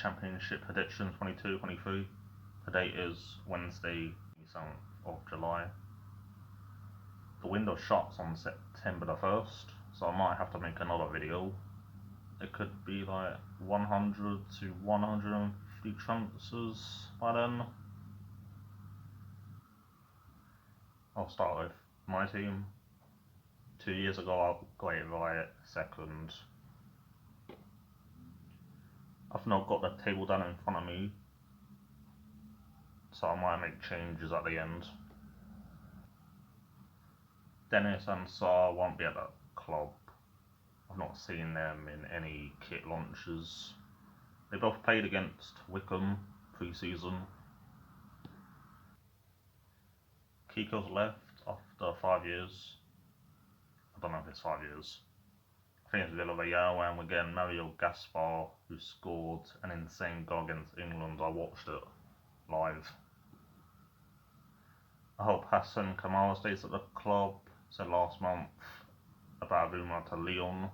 Championship prediction 22-23. The date is Wednesday, 7th of July. The window shuts on September the 1st, so I might have to make another video. It could be like 100 to 150 transfers by then. I'll start with my team. 2 years ago I got it right, second. I've not got the table down in front of me, so I might make changes at the end. Dennis and Sarr won't be at the club. I've not seen them in any kit launches. They both played against Wigan pre-season. Kiko's left after 5 years. I don't know if it's 5 years. I think it's Villarreal, and we're getting Mario Gaspar, who scored an insane goal against England. I watched it live. I hope Hassan Kamara stays at the club. Said last month about rumour to Lyon.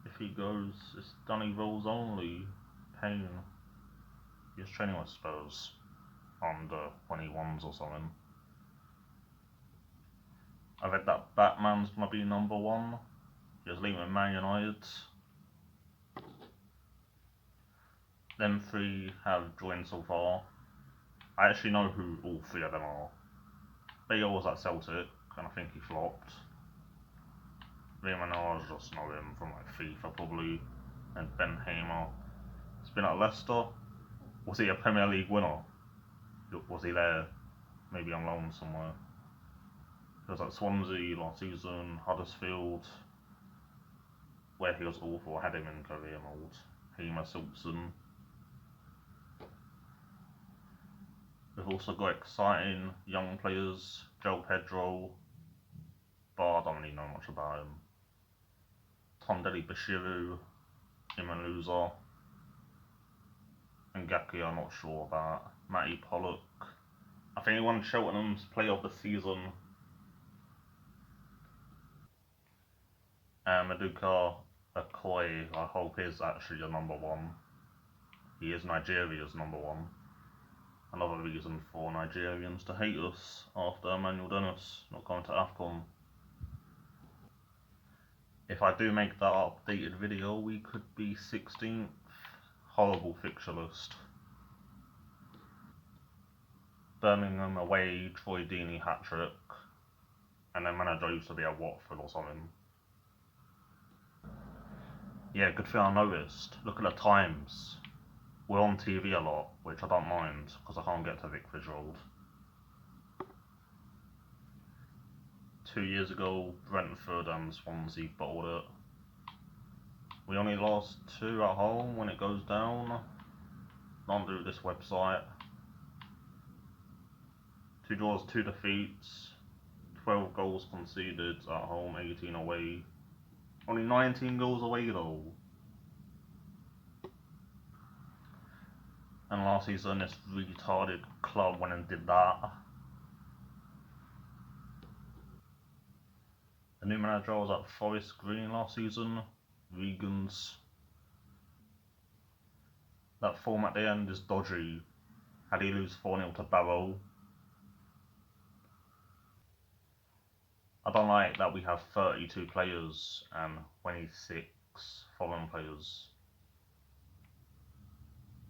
If he goes, it's Danny Rose only. Pain. He's training with Spurs under 21s or something. I read that Batman's gonna be number 1. He's leaving with Man United. Them 3 have joined so far. I actually know who all 3 of them are. Bale was at Celtic, and I think he flopped. Raymond just know him from like FIFA probably. And Ben Hamer. He's been at Leicester. Was he a Premier League winner? Was he there? Maybe on loan somewhere. He was at Swansea last season, Huddersfield, where he was awful. I had him in career mode. Hamer Simpson. We've also got exciting young players, Joe Pedro, but I don't really know much about him. Tondeli Bashiru, Imanuza, and Gaki I'm not sure about. Matty Pollock. I think he won Cheltenham's Player of the Season. And Maduka Okoye, I hope is actually your number 1. He is Nigeria's number 1. Another reason for Nigerians to hate us after Emmanuel Dennis not going to AFCON. If I do make that updated video, we could be 16th. Horrible fixture list. Birmingham away, Troy Deeney hat-trick, and their manager used to be at Watford or something. Yeah, good thing I noticed. Look at the times. We're on TV a lot, which I don't mind, because I can't get to Vicarage Road. 2 years ago, Brentford and Swansea bottled it. We only lost 2 at home when it goes down. Don't do this website. 2 draws, 2 defeats, 12 goals conceded at home, 18 away. Only 19 goals away though. And last season, this retarded club went and did that. The new manager was at Forest Green last season. Vegans. That form at the end is dodgy. How do you lose 4-0 to Barrow? I don't like that we have 32 players and 26 foreign players.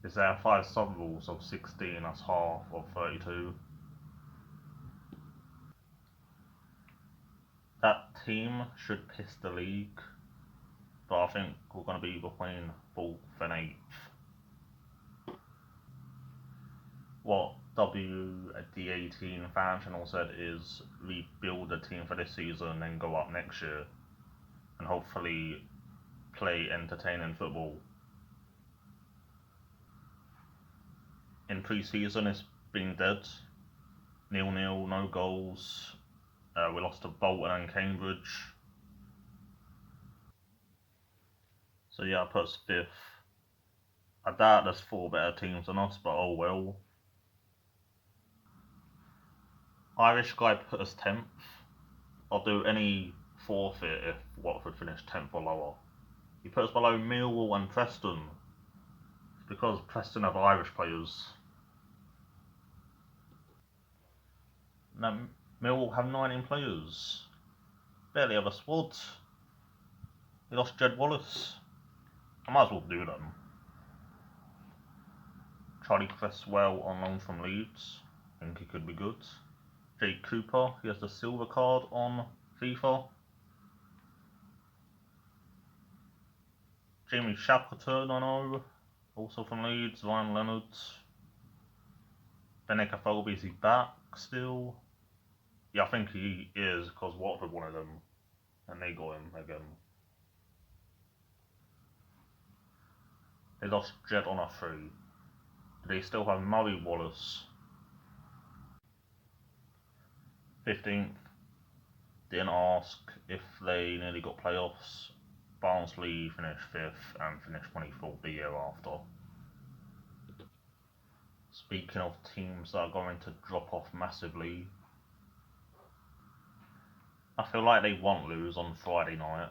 Is there 5 sub rules of 16? That's half of 32. That team should piss the league, but I think we're going to be between 4th and 8th. What WD18 fan channel said is rebuild the team for this season and then go up next year and hopefully play entertaining football. In pre-season it's been dead. 0-0, no goals. We lost to Bolton and Cambridge. So yeah, I put us 5th. I doubt there's 4 better teams than us, but oh well. Irish guy put us 10th. I'll do any forfeit if Watford finish 10th or lower. He put us below Millwall and Preston. because Preston have Irish players. Now, Millwall have 19 players. Barely have a squad. They lost Jed Wallace. I might as well do them. Charlie Cresswell on loan from Leeds. I think he could be good. Jake Cooper, he has the silver card on FIFA. Jamie Shackleton, I know, also from Leeds. Ryan Leonard. Benica Philby, is he back still? Yeah, I think he is, because Watford wanted him, and they got him again. They lost Jed on a free. Do they still have Murray Wallace? 15th. Didn't ask if they nearly got playoffs. Barnsley finished 5th and finished 24th the year after. Speaking of teams that are going to drop off massively, I feel like they won't lose on Friday night.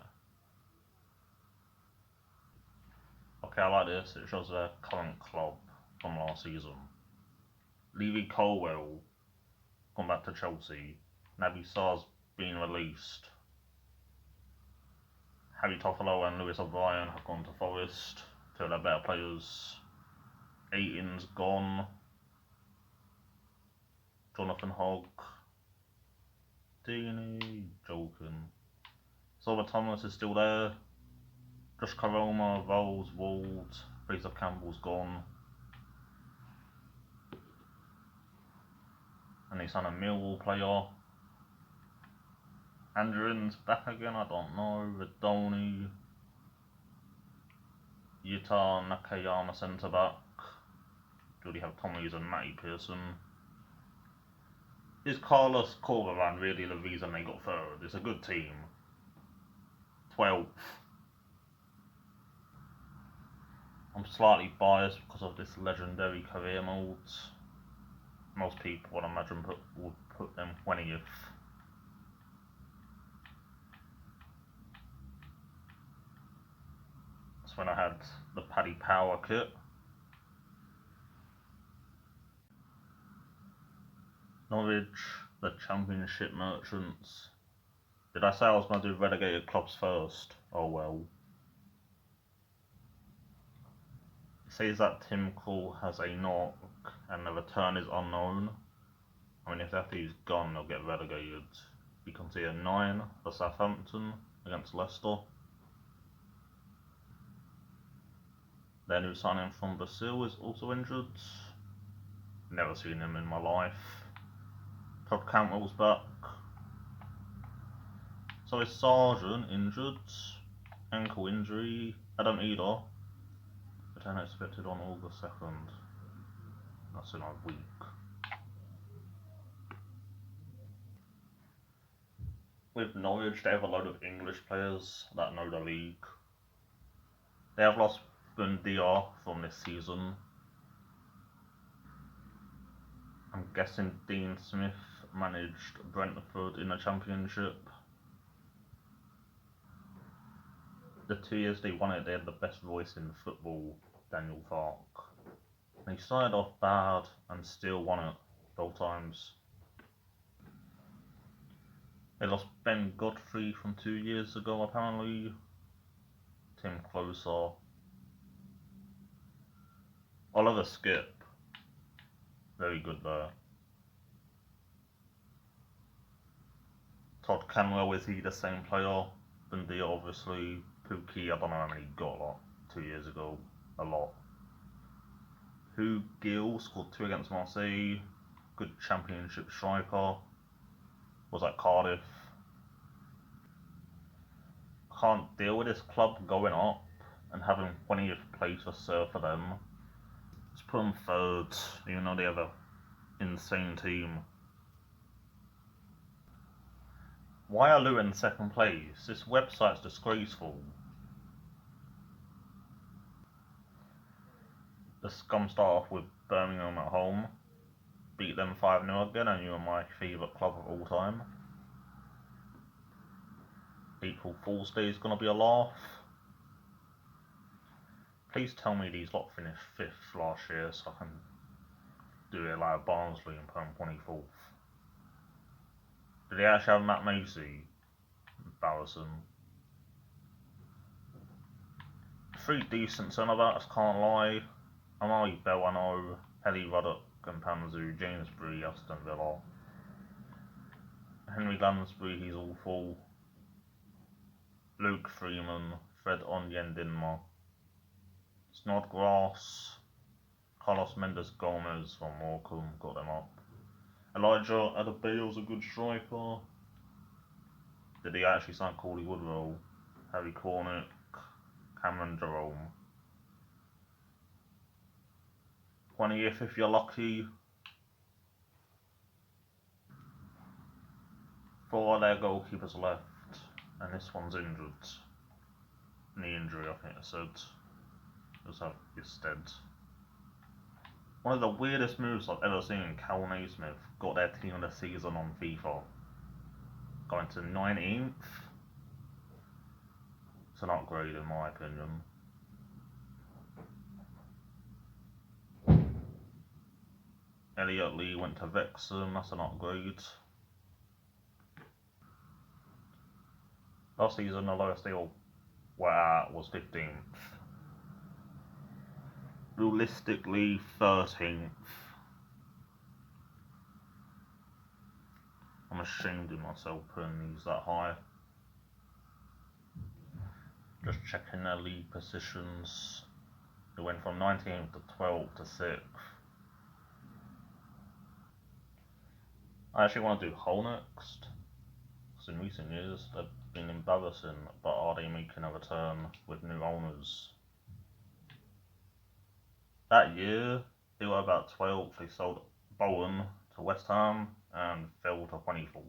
Okay, I like this. It shows their current club from last season. Levy Colwell gone back to Chelsea. Naby Sarr's been released. Harry Toffolo and Lewis O'Brien have gone to Forest. Two of their better players. Aiton's gone. Jonathan Hogg. Deeney. Joking. Silver Thomas is still there. Josh Karoma, Voles, Wald. Fraser Campbell's gone. And they signed a Millwall player. Andrin's back again, I don't know. Redoni. Utah Nakayama centre back. Do they have Tommy's and Matty Pearson? Is Carlos Corberan really the reason they got third? It's a good team. 12th. I'm slightly biased because of this legendary career mode. Most people, I'd imagine, would put them 20th. That's when I had the Paddy Power kit. Norwich, the Championship merchants. Did I say I was going to do relegated clubs first? Oh well. It says that Tim Krul has a knock and the return is unknown. I mean, if after he's gone, they'll get relegated. You can see a 9 for Southampton against Leicester. Their new signing from Brazil is also injured. Never seen him in my life. Todd Cantwell's back. So is Sargent injured. Ankle injury. Adam Eder. Return expected on August 2nd. That's in a week. With Norwich, they have a load of English players that know the league. They have lost Bundia from this season. I'm guessing Dean Smith managed Brentford in the Championship. The 2 years they won it, they had the best voice in football, Daniel Fark. They started off bad and still won it both times. They lost Ben Godfrey from 2 years ago apparently. Tim Closer. Oliver Skip. Very good there. Todd Canwell, is he the same player? Bundia obviously. Pookie, I don't know how many he got 2 years ago. A lot. Hugh Gill scored 2 against Marseille. Good Championship striker. Was at Cardiff. Can't deal with this club going up and having 20th place for them. Let's put them 3rd, even though they have an insane team. Why are Luton 2nd place? This website's disgraceful. The scum start off with Birmingham at home. Beat them 5-0 again, and you are my favourite club of all time. April Fool's Day is going to be a laugh. Please tell me these lot finished 5th last year so I can do it like Barnsley and put them 24th. Did they actually have Matt Macy? Embarrassing. 3 decent centre-backs, can't lie. Amari Belano, Pelly Ruddock and Panzu, James Bree, Aston Villa. Henry Lansbury, he's awful. Luke Freeman, Fred Onyendinma, Snodgrass, Carlos Mendes Gomez from Morecambe, got them up. Elijah Adebayo's a good striker. Did he actually sign Corley Woodrow? Harry Cornick, Cameron Jerome. 20th if you're lucky. 4 of their goalkeepers left, and this one's injured. Knee injury, I think it said. Just have instead. One of the weirdest moves I've ever seen. Cal Naismith got their team of the season on FIFA. Going to 19th. It's an upgrade in my opinion. Elliot Lee went to Wrexham, that's an upgrade. Last season the lowest they all were at was 15th. Realistically 13th. I'm ashamed of myself putting these that high. Just checking their league positions. It went from 19th to 12th to 6th. I actually want to do Hull next, because in recent years they've been embarrassing, but are they making a return with new owners? That year, they were about 12th, they sold Bowen to West Ham and fell to 24th.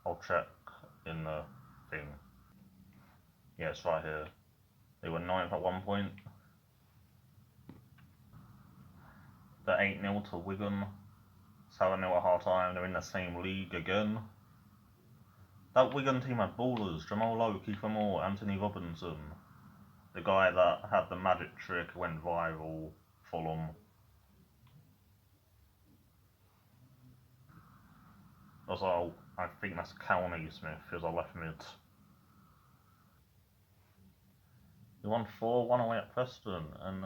I'll check in the thing. Yeah, it's right here. They were 9th at one point. They're 8-0 to Wigan. 7-0 at half time, they're in the same league again. That Wigan team had ballers, Jamal Lowe, Kiefer Moore, Anthony Robinson. The guy that had the magic trick went viral, Fulham. Also, I think that's Cal Naismith, who's a left mid. He won 4-1 away at Preston, and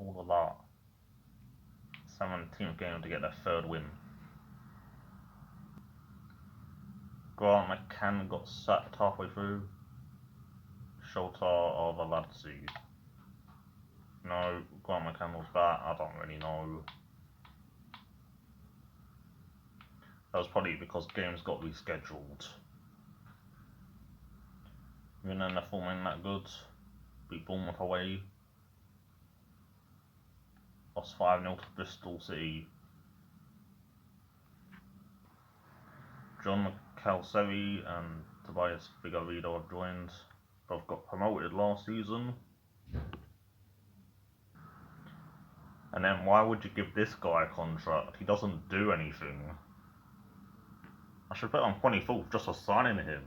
all of that. 17th game to get their 3rd win. Grant McCann got sacked halfway through. Shelter of Aladzi. No, Grant McCann was back, I don't really know. That was probably because games got rescheduled. Even then their form ain't that good. Beat Bournemouth away. Lost 5-0 to Bristol City. John Calseri and Tobias Figueiredo have joined. Both got promoted last season. And then why would you give this guy a contract? He doesn't do anything. I should put on 24th just for signing him.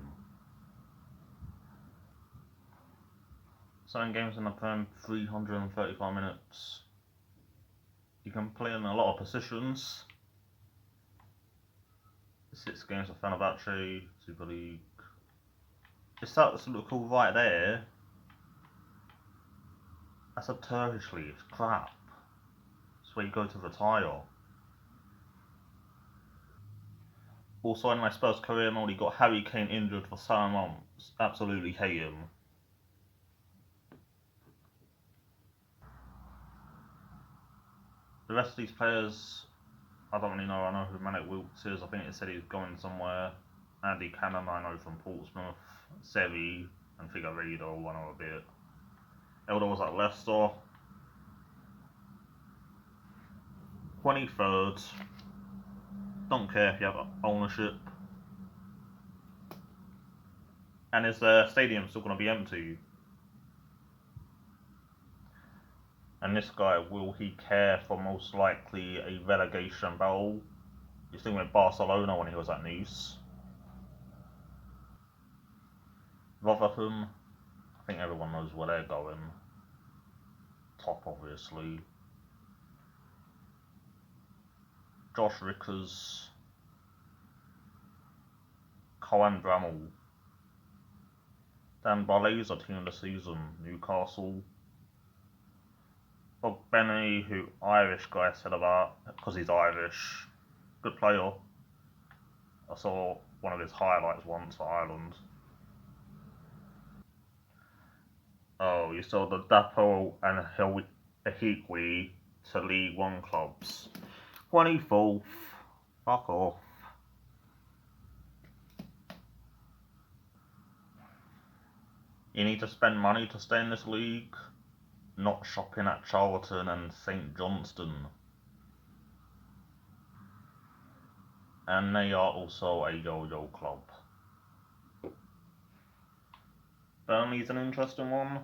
7 games in the Prem, 335 minutes. You can play in a lot of positions. 6 games for Fenerbahce, Super League. It starts to look all right there. That's a Turkish league, it's crap. It's where you go to retire. Also in my Spurs career mode, he got Harry Kane injured for 7 months. Absolutely hate him. The rest of these players, I don't really know. I know who Manic Wilkes is. I think it said he's going somewhere. Andy Cannon, I know from Portsmouth. Seri and Figueiredo, I know a bit. Elder was at Leicester. 23rd. Don't care if you have ownership. And is the stadium still going to be empty? And this guy, will he care for most likely a relegation battle? He's still with Barcelona when he was at Nice. Rotherham, I think everyone knows where they're going. top, obviously. Josh Rickers, Cohen Bramall, Dan Barlaser team of the season, Newcastle. Bob Benny, who Irish guy said about, because he's Irish, good player. I saw one of his highlights once for Ireland. Oh, you saw the Dapo and Ahikwi to League One clubs. 24th. Fuck off. You need to spend money to stay in this league, not shopping at Charlton and St Johnstone. And they are also a yo-yo club. Burnley's an interesting one.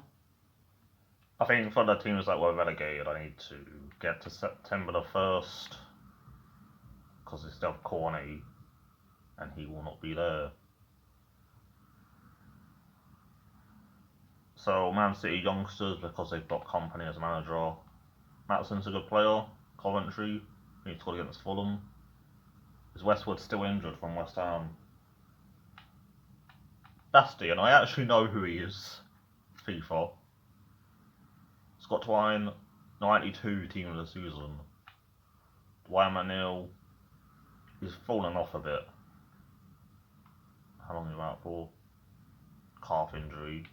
I think for the teams that were relegated, I need to get to September the 1st, because they still have Corney, and he will not be there. So Man City youngsters, because they've got Company as manager. Matson's a good player. Coventry, he scored against Fulham. Is Westwood still injured from West Ham? Bastian, I actually know who he is. FIFA. Scott Twine, 92 team of the season. Dwayne McNeil, he's fallen off a bit. How long is he out for? Calf injury.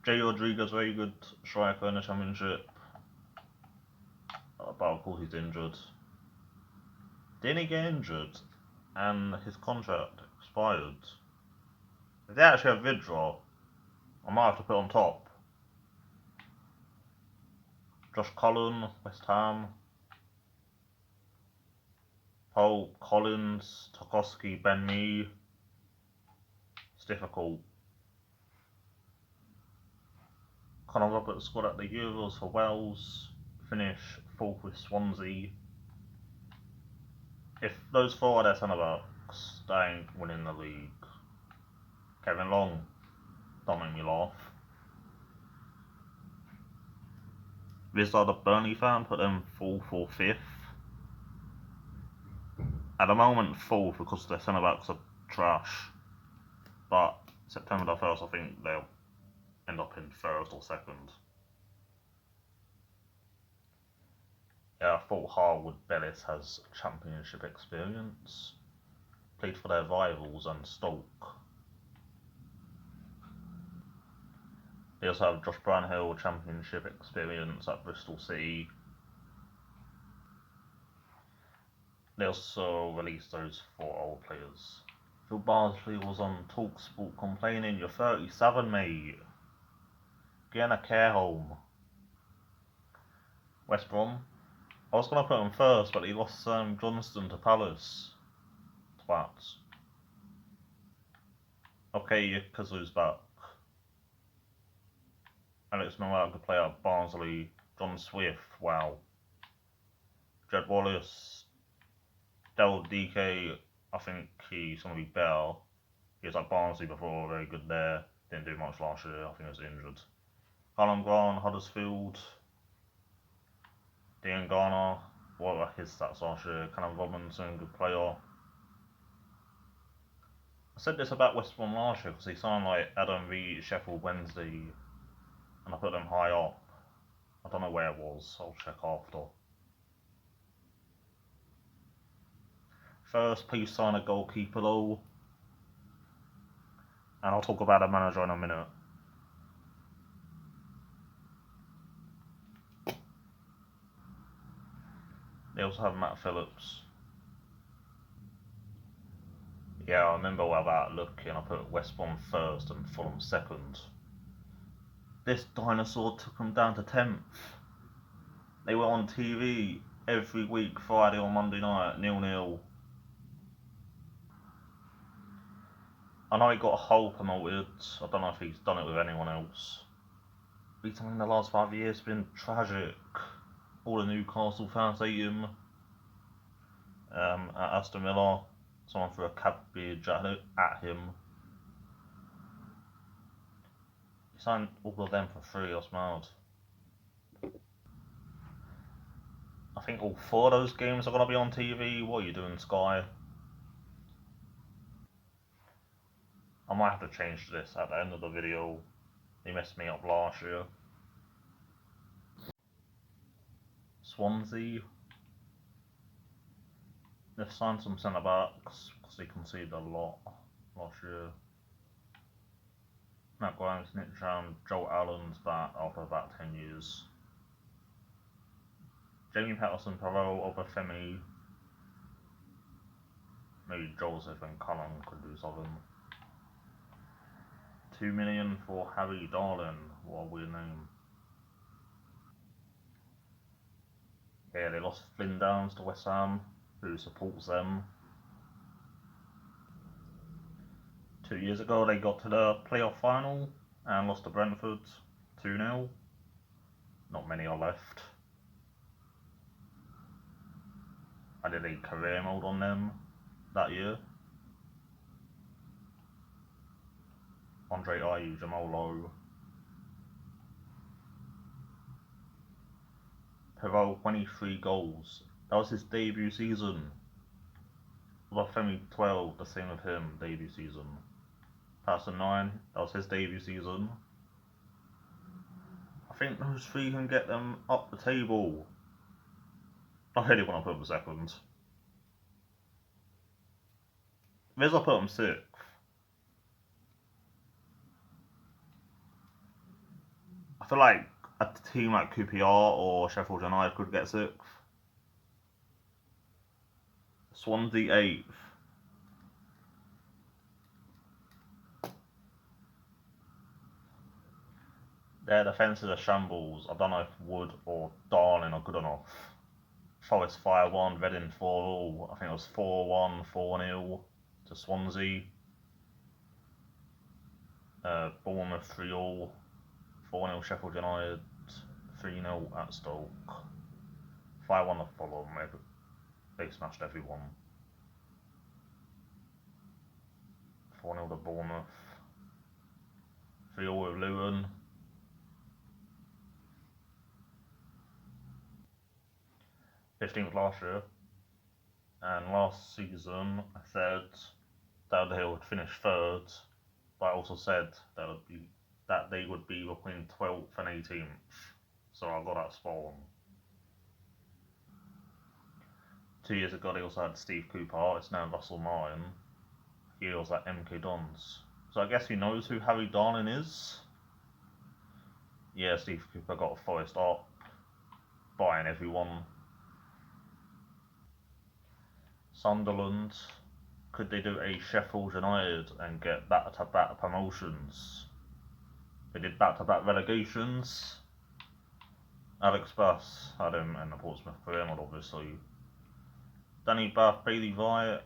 Jay Rodriguez, very good striker in the Championship. But of course he's injured. Didn't he get injured and his contract expired? If they actually have Vidra, I might have to put on top. Josh Cullen, West Ham. Paul Collins, Tarkowski, Ben Mee. It's difficult. Conor Roberts scored at the Euros for Wales. Finish 4th with Swansea. If those 4 are their centre-backs, they ain't winning the league. Kevin Long, don't make me laugh. This are the Burnley fan, put them 4th or 5th. At the moment 4th because their centre-backs are trash. But September the 1st, I think they'll end up in 1st or 2nd. Yeah, I thought Harwood Bellis has Championship experience. Played for their rivals and Stoke. They also have Josh Brownhill Championship experience at Bristol City. They also released those 4 old players. Phil Bardsley was on TalkSport complaining, "You're 37, mate. Get in a care home." West Brom. I was going to put him first, but he lost Johnston to Palace. Twats. Okay, Kazu's back. Alex Noel could play at Barnsley. John Swift, wow. Jed Wallace. Del DK, I think he's going to be better. He was at Barnsley before, very good there. Didn't do much last year, I think he was injured. Callum Grant, Huddersfield. Dean Garner, what were his stats last year? Callum Robinson, good player. I said this about West Brom last year because they signed like Adam Reed, Sheffield Wednesday, and I put them high up. I don't know where it was, I'll check after. First, please sign a goalkeeper though. And I'll talk about a manager in a minute. They also have Matt Phillips. Yeah, I remember about looking, I put West Brom 1st and Fulham 2nd. This dinosaur took them down to 10th. They were on TV every week, Friday or Monday night, 0-0. I know he got Hull promoted, I don't know if he's done it with anyone else. Beating him in the last 5 years has been tragic. All the Newcastle fans hate him. At Aston Villa, someone threw a cabbage at him. He signed all of them for free, that's mad. I think all 4 of those games are going to be on TV. What are you doing, Sky? I might have to change this at the end of the video. They messed me up last year. Swansea. They've signed some centre backs because they conceded a lot last year. Matt Grimes, Nick Chan, Joel Allen's back after about 10 years. Jamie Patterson, Perot, Obafemi. Maybe Joseph and Cullen could do something. 2 million for Harry Darlin. What a weird name. Yeah, they lost Flynn Downs to West Ham, who supports them. 2 years ago, they got to the playoff final and lost to Brentford 2-0. Not many are left. I did a career mode on them that year. Andre Ayew, Jamal Lowe. Perot, 23 goals. That was his debut season. Obafemi, 12, the same with him, debut season. Patterson, 9, that was his debut season. I think those 3 can get them up the table. I really want to put them second. Maybe I'll put them 6th. I feel like a team like QPR or Sheffield United could get 6th. Swansea 8th. Their defence is a shambles. I don't know if Wood or Darling are good enough. Forest 5-1, Reading 4-all. I think it was 4-1, 4-0 to Swansea. Bournemouth 3-all. 4-0 Sheffield United. 3-0 at Stoke. 5-1 to Fulham. They smashed everyone. 4-0 to Bournemouth. 3-all with Luton. 15th last year, and last season I said that they would finish 3rd, but I also said that they would be between 12th and 18th, so I got that spot on. 2 years ago they also had Steve Cooper, it's now Russell Martin. He was at MK Dons, so I guess he knows who Harry Darlin is. Yeah, Steve Cooper got Forest up, buying everyone. Sunderland, could they do a Sheffield United and get back-to-back promotions? They did back-to-back relegations. Alex Bass had him in the Portsmouth Pyramid, obviously. Danny Bath, Bailey Wright.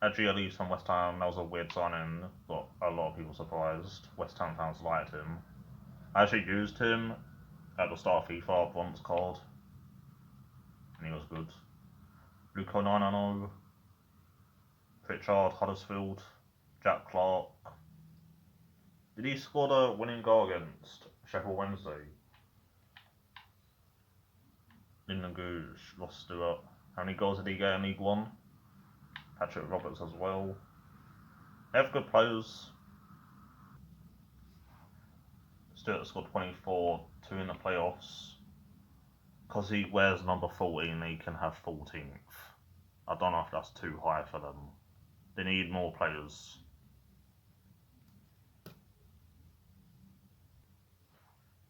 Adria leaves from West Ham. That was a weird signing, but a lot of people surprised. West Ham fans liked him. I actually used him at the start of FIFA, bronze card, and he was good. Luco 9-0, Pritchard, Huddersfield, Jack Clark. Did he score the winning goal against Sheffield Wednesday? Lyndon Gooch, Ross Stewart. How many goals did he get in League One? Patrick Roberts as well. They have good players. Stewart scored 24, 2 in the playoffs. Because he wears number 14, he can have 14th. I don't know if that's too high for them. They need more players.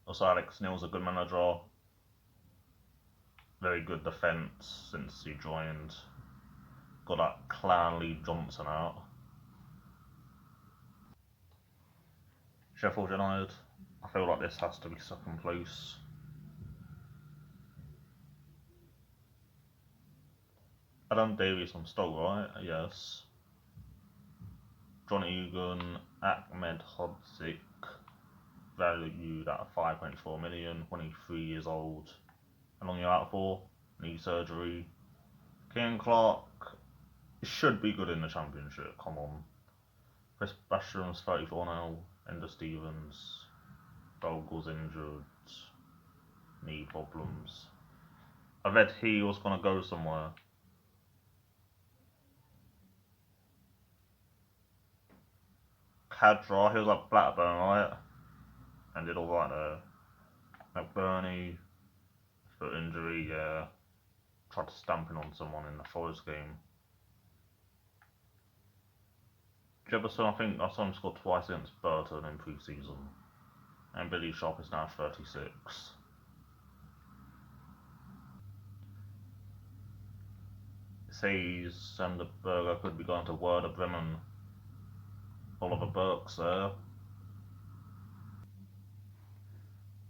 Also, Alex Neil's a good manager. Very good defence since he joined. Got that clown Lee Johnson out. Sheffield United. I feel like this has to be second place. Adam Davies from Stoke, right? Yes. Johnny Egan, Ahmed Hodzik, valued at 5.4 million, 23 years old. How long are you out for? Knee surgery. Ken Clark, it should be good in the Championship, come on. Chris Basham's 34 now, Ender Stevens, Vogels injured, knee problems. I read he was gonna go somewhere. Cadra, he was at Blackburn, right? And did alright there. McBurney, foot injury, yeah. Tried to stamp in on someone in the Forest game. Jefferson, I think I saw him score twice against Burton in pre-season. And Billy Sharp is now 36. It says Sanderberger could be going to Werder Bremen. Oliver Burke's there.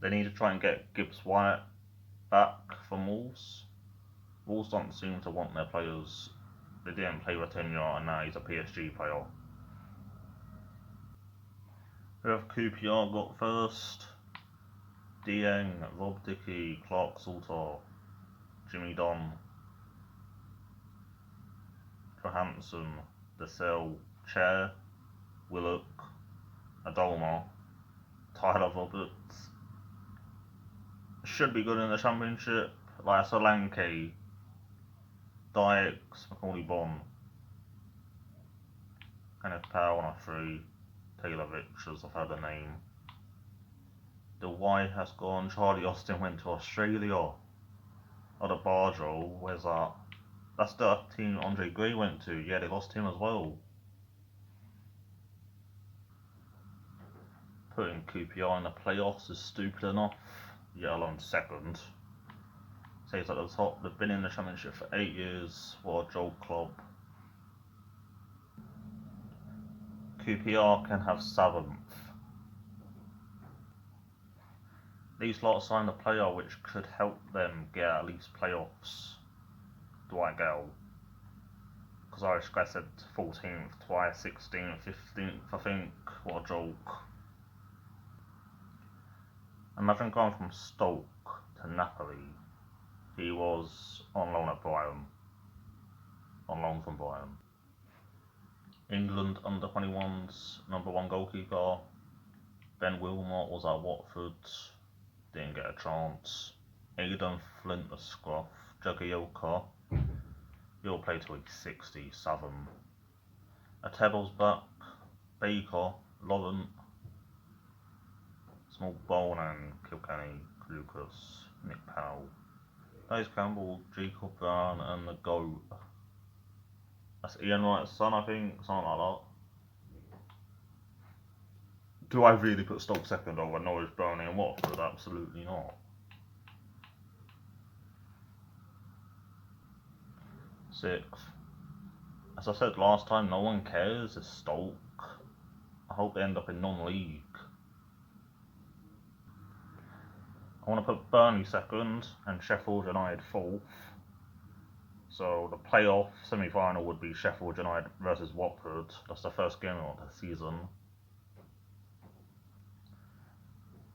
They need to try and get Gibbs White back from Wolves. Wolves don't seem to want their players. They didn't play Ratinho and now he's a PSG player. Who have QPR got first? Dieng, Rob Dickey, Clark Salter, Jimmy Don, Johansson, DeSalle, Chair, Willock, Adolma, Tyler Roberts. Should be good in the Championship, like Solanke, Dykes, Macaulay Bonne, Kenneth Powell on a 3, Taylor Richards, I've heard the name. The Y has gone, Charlie Austin went to Australia. Oh, the Barjo, where's that? That's the team Andre Gray went to, yeah, they lost him as well. Putting QPR in the playoffs is stupid enough, yet alone second. Says at the top, they've been in the Championship for 8 years, what a joke club. QPR can have 7th. These lot signed a player which could help them get at least playoffs. Dwight Gale. Because Irish guy said 14th, twice 16th, 15th, I think. What a joke. Imagine going from Stoke to Napoli. He was on loan at Brighton. On loan from Brighton. England under 21s, #1 goalkeeper. Ben Wilmot was at Watford. Didn't get a chance. Aidan Flint the scruff. Jagayoka. He'll play till he's 60, Southern. Atebel's back. Baker, Laurent, Small Bone and Kilkenny, Lucas, Nick Powell. Dave Campbell, Jacob Brown and the GOAT. That's Ian Wright's son, I think, something like that. Do I really put Stoke second over Norwich, Burnley and Watford? Absolutely not. 6th. As I said last time, no one cares, it's Stoke. I hope they end up in non-league. I want to put Burnley second and Sheffield United 4th. So the playoff semi-final would be Sheffield United versus Watford. That's the first game of the season.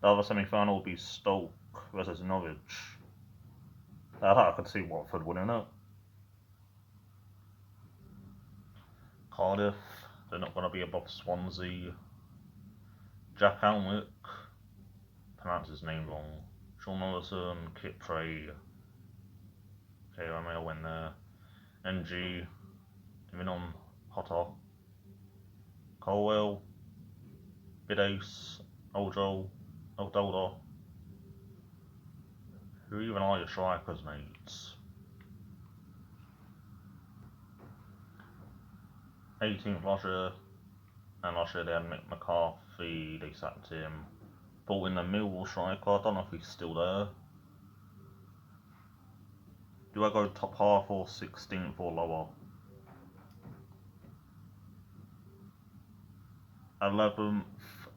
The other semi-final will be Stoke versus Norwich. I could see Watford winning it. Cardiff, they're not going to be above Swansea. Jack Alnwick, pronounce his name wrong. Sean Morrison, Kit Prey. Okay, I may have win there. NG, even on Hotter. Colwell, Bidace, Ojo, Ododa. Who even are your strikers, mates? 18th last year, and last year they had Mick McCarthy, they sacked him. Brought in the Millwall striker, I don't know if he's still there. Do I go top half or 16th or lower? 11th,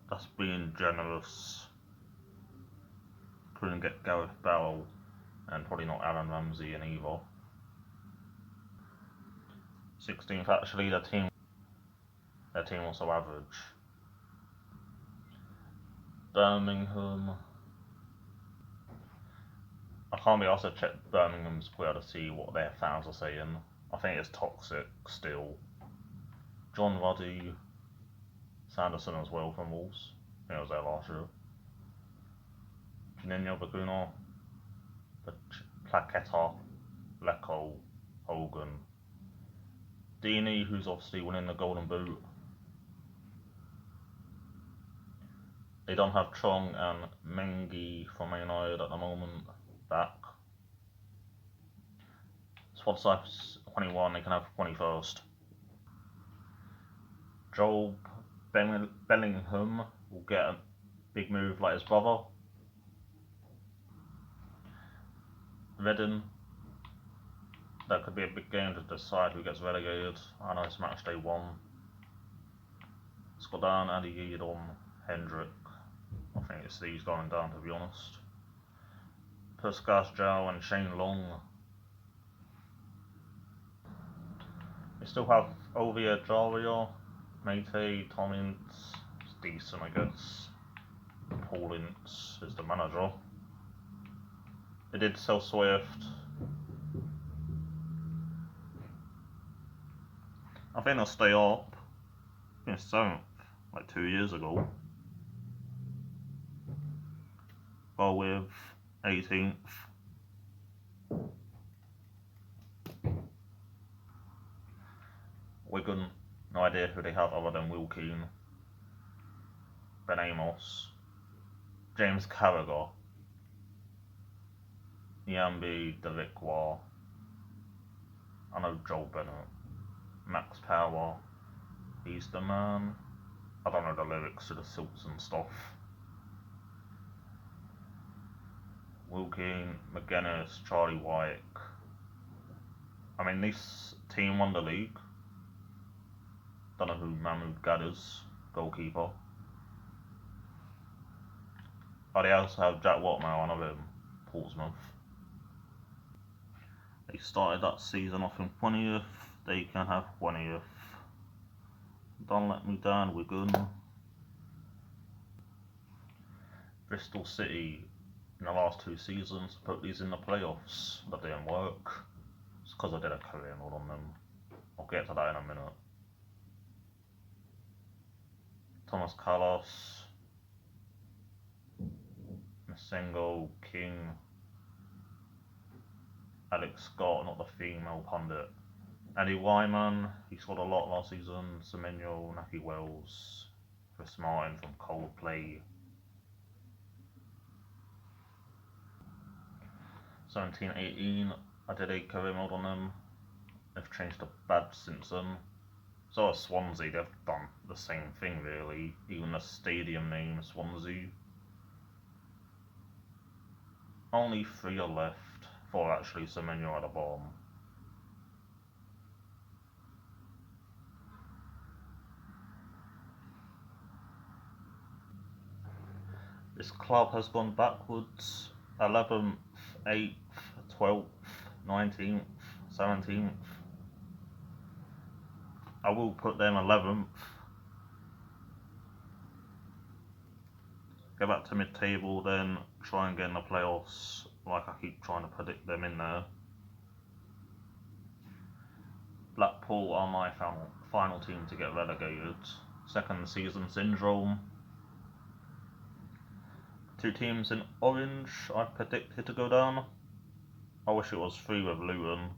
that's being generous. Couldn't get Gareth Bale, and probably not Aaron Ramsey in either. 16th, actually, their team was so average. Birmingham. I can't be asked to check Birmingham's Twitter to see what their fans are saying. I think it's toxic still. John Ruddy, Sanderson as well from Wolves. I think I was there last year. Juninho Baguna, the Plaqueta, Lecco, Hogan, Deeney, who's obviously winning the Golden Boot. They don't have Chong and Mengi from Man United at the moment back. Squad size 21, they can have 21st. Joel Bellingham will get a big move like his brother. Reading, that could be a big game to decide who gets relegated. I know it's match day 1. Skodan, Adi Yidon, Hendrick. I think it's these going down, to be honest. Puskas, Zhao and Shane Long. We still have Ovia Jaria, Mate, Tom Ince. It's decent, I guess. Paul Ince is the manager. They did sell Swift. I think they'll stay up. I think it's 7th, like 2 years ago. Go with 18th. Wigan, no idea who they have other than Will Keane, Ben Amos, James Carragher, Yambi Delikwa, I know Joel Bennett, Max Power, he's the man. I don't know the lyrics to the Silts and stuff. Will Keane, McGuinness, Charlie White. I mean, this team won the league. Don't know who Mahmoud Gad is, goalkeeper. Oh, they also have Jack Watmow, I know him, Portsmouth. They started that season off in 20th, they can have 20th. Don't let me down, Wigan. Bristol City, in the last 2 seasons, put these in the playoffs. That didn't work. It's because I did a career mode on them. I'll get to that in a minute. Thomas Carlos, Masengo, King, Alex Scott, not the female pundit. Eddie Wyman, he scored a lot last season. Semenyo, Naki Wells, Chris Martin from Coldplay. 17-18, I did a career mode on them. They've changed the badge since then. So has Swansea, they've done the same thing really. Even the stadium name, Swansea. Only 3 are left. 4 actually, Semenyo at the bottom. This club has gone backwards. 11th, 8th, 12th, 19th, 17th. I will put them 11th. Go back to mid-table, then try and get in the playoffs, like I keep trying to predict them in there. Blackpool are my final team to get relegated. Second season syndrome. 2 teams in orange I've predicted to go down. I wish it was 3 with Luton.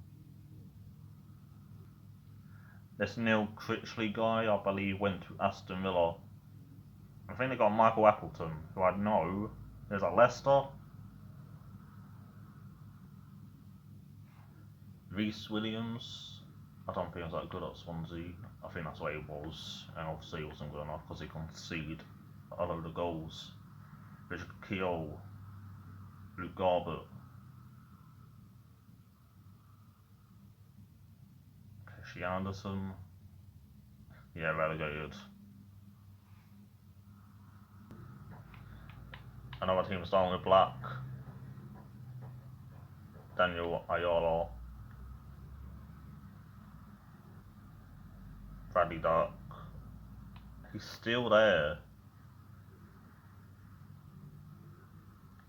This Neil Critchley guy, I believe, went to Aston Villa. I think they got Michael Appleton, who I know is at Leicester. Reece Williams, I don't think he was that good at Swansea. I think that's what he was, and obviously he wasn't good enough because he conceded a load of goals. Richard Keogh, Luke Garbett, Kishi Anderson, yeah, relegated. Another team starting with black. Daniel Ayala, Bradley Duck. He's still there.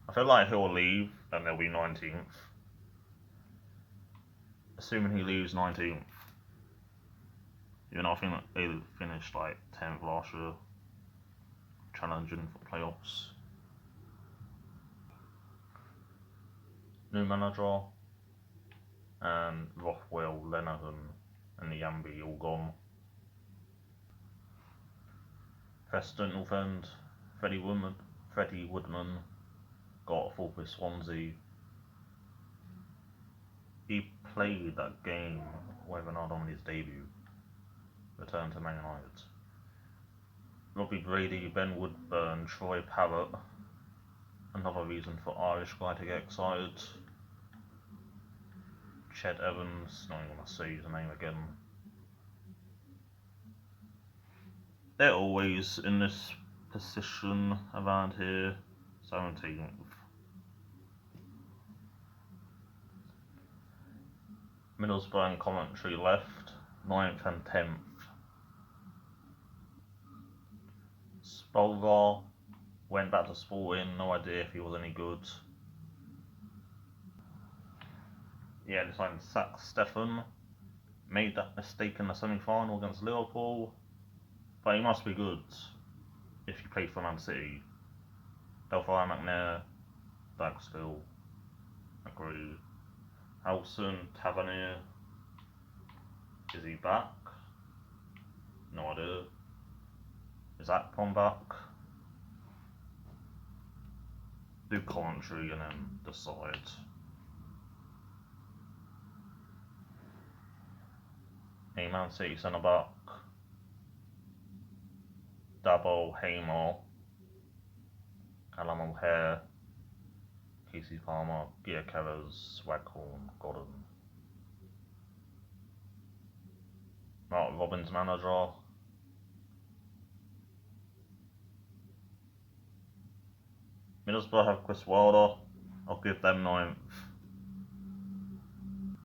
I feel like he'll leave and they'll be 19th. Assuming he leaves 19th. Even though I think they finished like 10th last year. Challenging for playoffs. New manager, and Rothwell, Lenihan, and Nyambi all gone. Preston, North End, Freddie Woodman got a 4 with Swansea. He played that game, whether or not on his debut, returned to Man United. Robbie Brady, Ben Woodburn, Troy Parrott, another reason for Irish guy to get excited. Ched Evans, not even going to say his name again. They're always in this position around here, 17th. Middlesbrough and Coventry left, 9th and 10th. Spolgar went back to Sporting, no idea if he was any good. Yeah, decided to sack Stefan. Made that mistake in the semi-final against Liverpool, but he must be good if he played for Man City. Delphine McNair, Bagstill, agree. Howson, Tavernier, is he back? No idea. Is Akpom back? Do Coventry and then decide. A Man City centre back. Dabo, Hamer, Callum O'Hare, Casey Palmer, Gia Kerrers, Swaghorn, Godden. Mark Robbins manager. Middlesbrough have Chris Wilder. I'll give them 9th.